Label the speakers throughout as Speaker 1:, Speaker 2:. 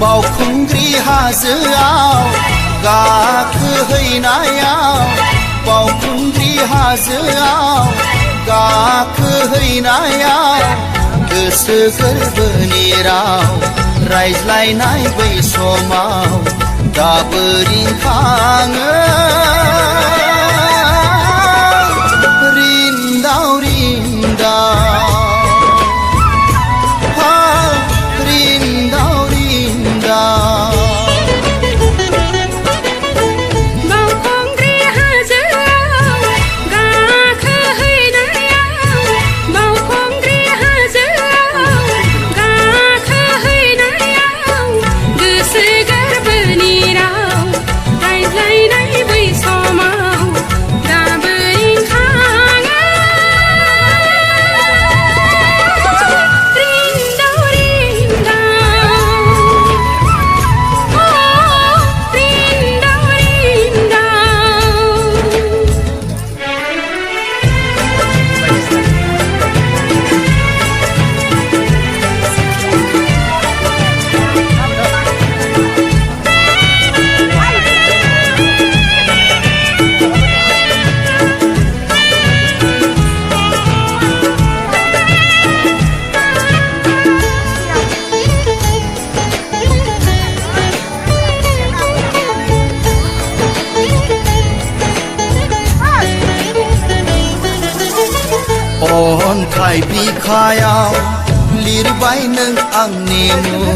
Speaker 1: बावखुंग्रि हाजोआव गाखोहैनायाव बावखुंग्रि हाजोआव गाखोहैनायाव गोसो गोरबोनि राव रायज्लायनाय बै समाव दाबो रिंखाङो रिन्दाव रिन्दाव अन्थाइ बिखायाव लिरबाय नों आंनि मुं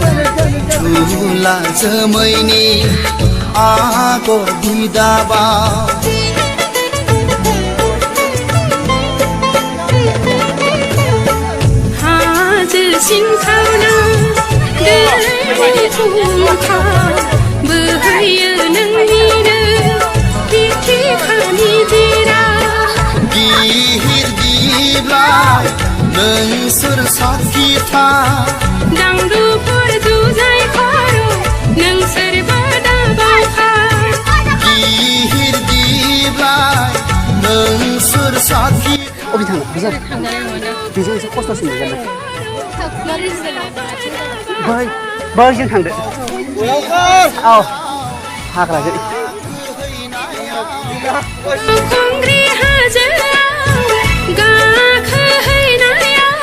Speaker 1: थुला जोमैनि आगर बिदाबाव
Speaker 2: हाजो सिंखावना दै फुंखा बोहैयो नोंनिनो बिथिखानि दिरा
Speaker 1: गिहिर नोंसोर साखिथा
Speaker 2: दांदुफोर जुजाय खर' नोंसोरबो दाबावखा
Speaker 1: गिहिर दिब्लाय नोंसोर साखि
Speaker 3: अबे थाङो बेजों एसे खस्थ'सिन मोनगोन बैजों थांदो औ हाग्राजों
Speaker 2: बावखुंग्रि हाजोआव गाखोहैनायाव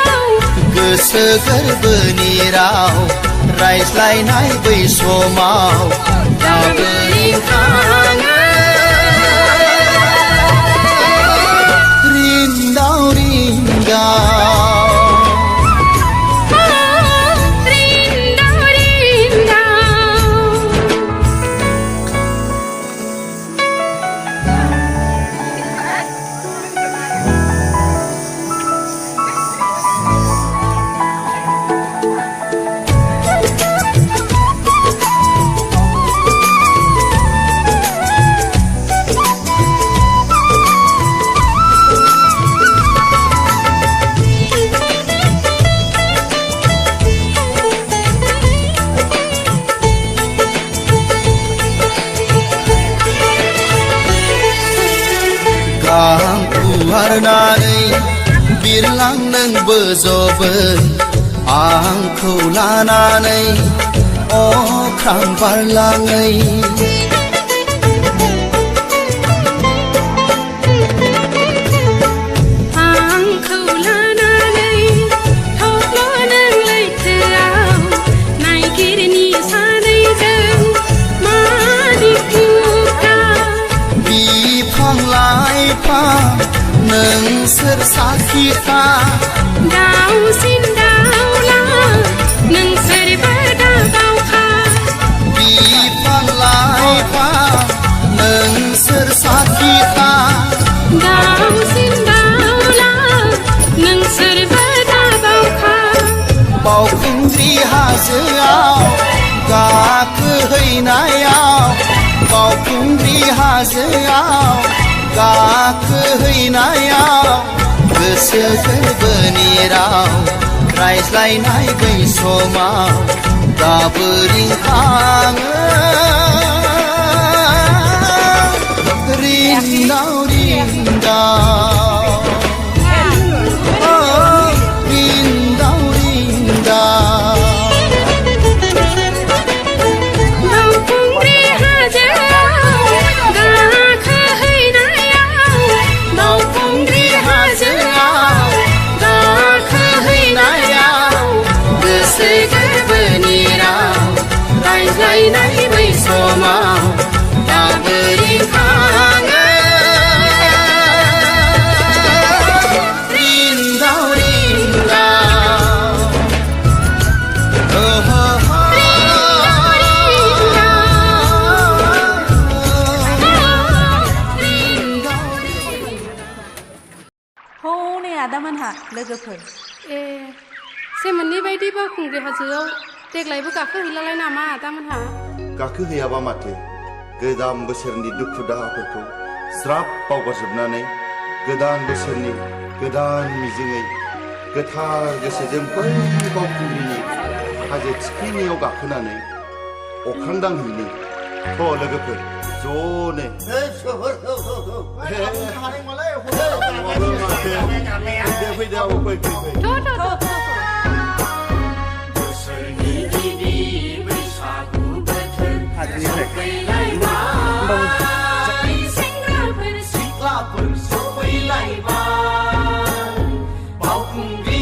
Speaker 1: गोसो गोरबोनि राव रायज्लायनाय बै समाव दाबो रिंखाङो रिन्दाव रिन्दाव गां फुवारनानै बिरलां नोंबो जबो आंखौ लानानै अख्रां बारलाङै
Speaker 2: आंखौ लानानै थब्ल' नों लैथोआव नायगिरनि सानैजों मादिखुखा
Speaker 1: बिफां लाइफां नोंसोर साखिथा
Speaker 2: दाउसिन दाउला नोंसोरबो दाबावखा
Speaker 1: बिफां लाइफां नोंसोर साखिथा
Speaker 2: दाउसिन दाउला नोंसोरबो दाबावखा
Speaker 1: बावखुंग्रि हाजोआव गाखोहैनायाव बावखुंग्रि हाजोआव गाखोहैनायाव गोसो गोरबोनि राव रायज्लायनाय बै समाव दाबो रिंखाङो रिन्दाव रिन्दाव रिन्दाव रिन्दाव
Speaker 4: दामोनहा लोगोफोर
Speaker 2: ए सेमोननि बायदि बावखुंग्रि हाजोआव देग्लायबो गाखोहैलालाय नामा आदामोनहा
Speaker 5: गाखोहैयाबा माथो गोदान बोसोरनि दुखु दाहाफोरखौ ज्राब बावगारजोबनानै गोदान बोसोरनि गोदान मिजिङै गोथार गोसोजों बै बावखुंग्रिनि हाजो थिखिनियाव गाखोनानै अख्रां दांहैनि थ' लोगोफोर ज'नो फैदो फै
Speaker 2: बोसोरनि गिबि बैसागु बोथोर सेंग्राफोर सिख्लाफोर सफैलायबाय बावखुंग्रि